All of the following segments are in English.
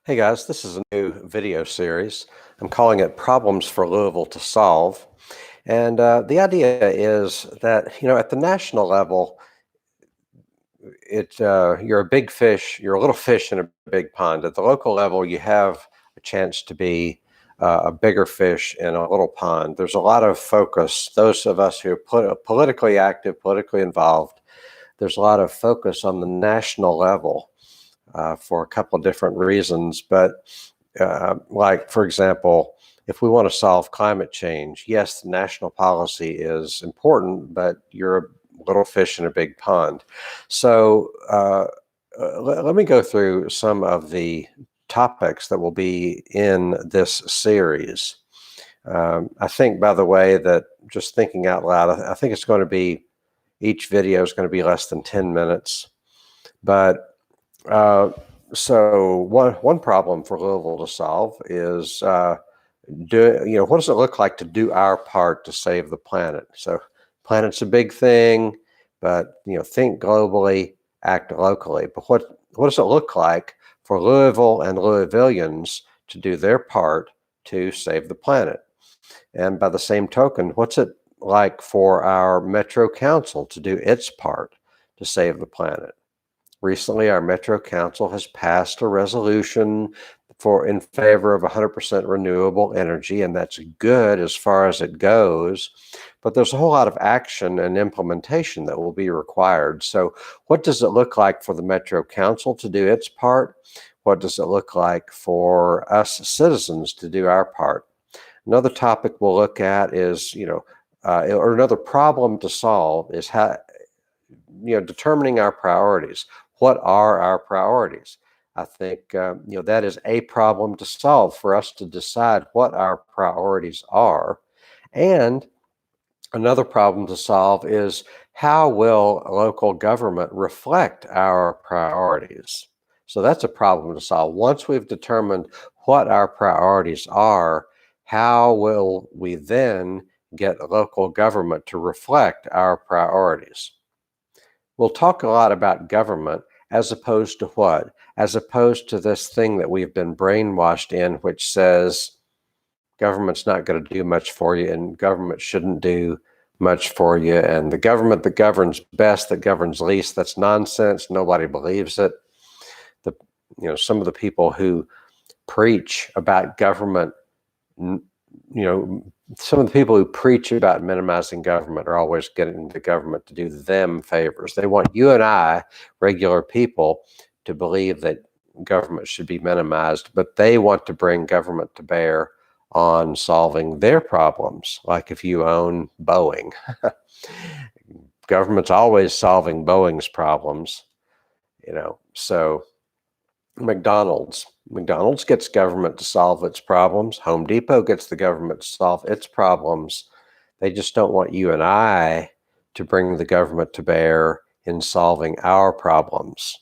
Hey guys, this is a new video series. I'm calling it Problems for Louisville to Solve. And the idea is that, at the national level, you're a big fish, you're a little fish in a big pond. At the local level, you have a chance to be a bigger fish in a little pond. There's a lot of focus. Those of us who are politically active, politically involved, there's a lot of focus on the national level for a couple of different reasons. But like, for example, if we want to solve climate change, yes, the national policy is important, but you're a little fish in a big pond. So let me go through some of the topics that will be in this series. I think, by the way, that just thinking out loud, I think it's going to be, each video is going to be less than 10 minutes. But so one problem for Louisville to solve is what does it look like to do our part to save the planet? So planet's a big thing, but think globally, act locally. But what does it look like for Louisville and Louisvillians to do their part to save the planet? And by the same token, what's it like for our Metro Council to do its part to save the planet? Recently, our Metro Council has passed a resolution in favor of 100% renewable energy, and that's good as far as it goes. But there's a whole lot of action and implementation that will be required. So what does it look like for the Metro Council to do its part? What does it look like for us citizens to do our part? Another topic we'll look at is, or another problem to solve is how, determining our priorities. What are our priorities? I think, that is a problem to solve, for us to decide what our priorities are. And another problem to solve is, how will local government reflect our priorities? So that's a problem to solve. Once we've determined what our priorities are, how will we then get local government to reflect our priorities? We'll talk a lot about government as opposed to what? As opposed to this thing that we've been brainwashed in, which says government's not going to do much for you and government shouldn't do much for you. And the government that governs best, that governs least, that's nonsense. Nobody believes it. Some of the people who preach about government, some of the people who preach about minimizing government are always getting the government to do them favors. They want you and I, regular people, to believe that government should be minimized, but they want to bring government to bear on solving their problems. Like if you own Boeing, government's always solving Boeing's problems, so McDonald's gets government to solve its problems. Home Depot gets the government to solve its problems. They just don't want you and I to bring the government to bear in solving our problems.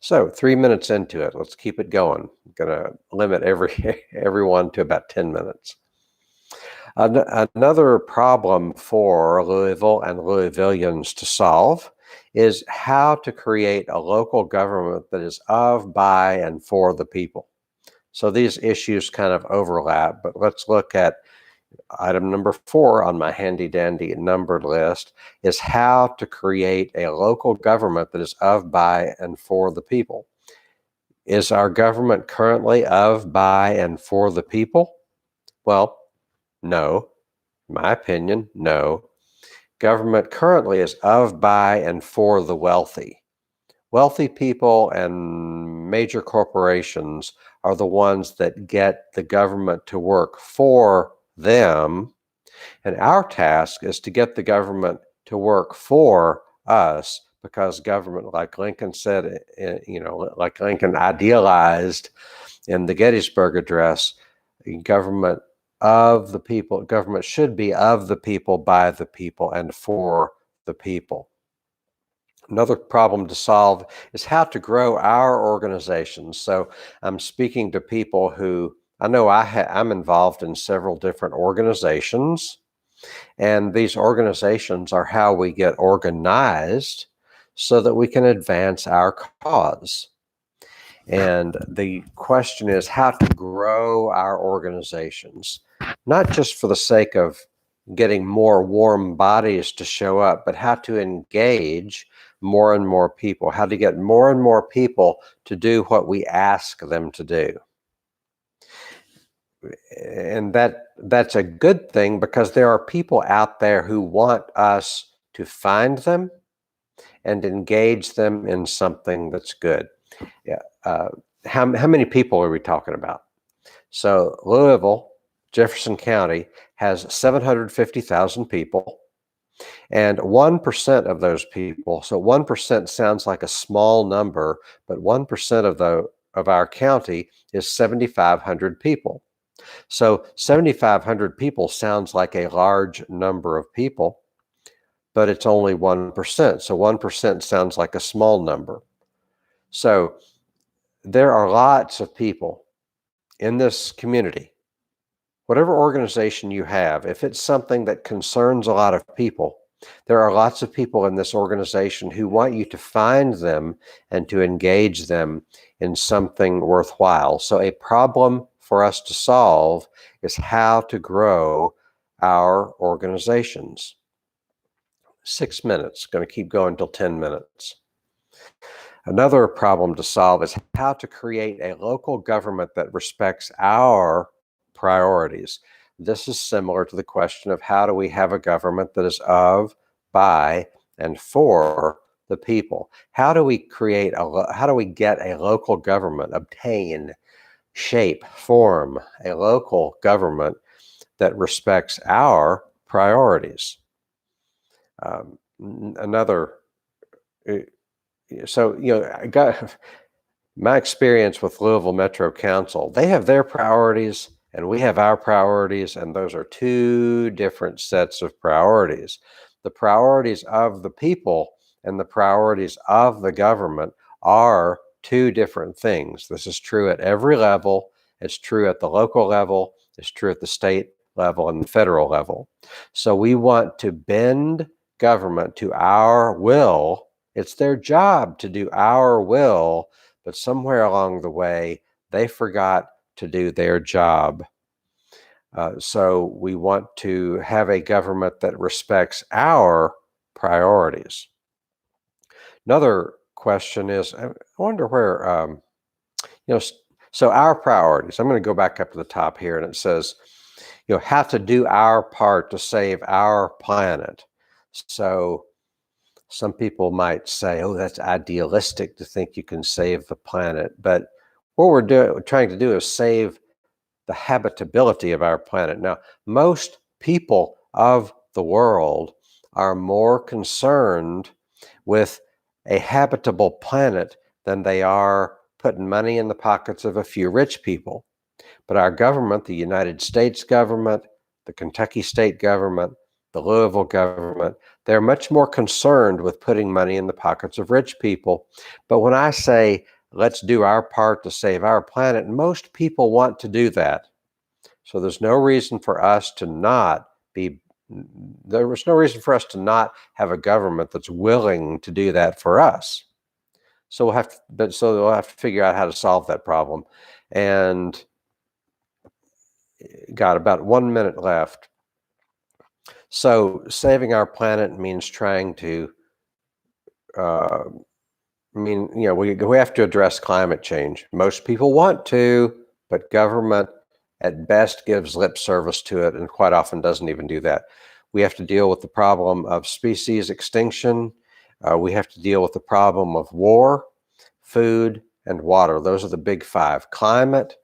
So 3 minutes into it, let's keep it going. I'm going to limit everyone to about 10 minutes. Another problem for Louisville and Louisvillians to solve is how to create a local government that is of, by, and for the people. So these issues kind of overlap, but let's look at item number 4 on my handy-dandy numbered list, is how to create a local government that is of, by, and for the people. Is our government currently of, by, and for the people? Well, no. In my opinion, no. Government currently is of, by, and for the wealthy. Wealthy people and major corporations are the ones that get the government to work for them. And our task is to get the government to work for us, because government, like Lincoln said, like Lincoln idealized in the Gettysburg Address, government of the people, government should be of the people, by the people, and for the people. Another problem to solve is how to grow our organizations. So I'm speaking to people who, I know I'm involved in several different organizations, and these organizations are how we get organized so that we can advance our cause. And the question is how to grow our organizations, not just for the sake of getting more warm bodies to show up, but how to engage more and more people, how to get more and more people to do what we ask them to do. And that's a good thing, because there are people out there who want us to find them and engage them in something that's good. Yeah. How many people are we talking about? So Louisville, Jefferson County, has 750,000 people, and 1% of those people, so 1% sounds like a small number, but 1% of our county is 7,500 people. So 7,500 people sounds like a large number of people, but it's only 1%. So 1% sounds like a small number. So there are lots of people in this community. Whatever organization you have, if it's something that concerns a lot of people, there are lots of people in this organization who want you to find them and to engage them in something worthwhile. So a problem for us to solve is how to grow our organizations. 6 minutes, going to keep going till 10 minutes. Another problem to solve is how to create a local government that respects our priorities. This is similar to the question of how do we have a government that is of, by, and for the people? How do we get a local government, obtain, shape, form a local government that respects our priorities? My experience with Louisville Metro Council, they have their priorities and we have our priorities, and those are two different sets of priorities. The priorities of the people and the priorities of the government are two different things. This is true at every level. It's true at the local level. It's true at the state level and the federal level. So we want to bend government to our will. It's their job to do our will, but somewhere along the way, they forgot to do their job. So we want to have a government that respects our priorities. Another question is, I wonder where, so our priorities, I'm going to go back up to the top here, and it says, how to do our part to save our planet. So some people might say, oh, that's idealistic to think you can save the planet. But what we're trying to do is save the habitability of our planet. Now, most people of the world are more concerned with a habitable planet than they are putting money in the pockets of a few rich people. But our government, the United States government, the Kentucky state government, the Louisville government, they're much more concerned with putting money in the pockets of rich people. But when I say, let's do our part to save our planet, most people want to do that. So there's no reason for us to not have a government that's willing to do that for us. So we'll have to figure out how to solve that problem. And got about 1 minute left. So saving our planet means trying to, we have to address climate change. Most people want to, but government at best gives lip service to it and quite often doesn't even do that. We have to deal with the problem of species extinction. We have to deal with the problem of war, food, and water. Those are the big five: climate,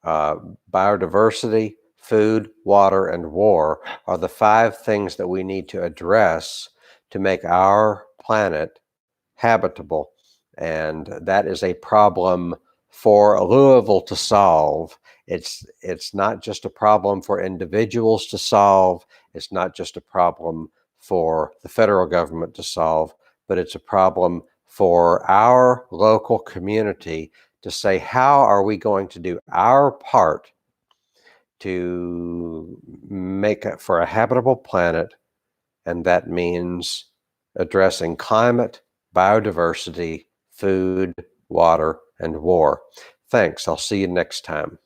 biodiversity, food, water, and war are the five things that we need to address to make our planet habitable. And that is a problem for Louisville to solve. It's not just a problem for individuals to solve. It's not just a problem for the federal government to solve, but it's a problem for our local community to say, how are we going to do our part to make it for a habitable planet? And that means addressing climate, biodiversity, food, water, and war. Thanks. I'll see you next time.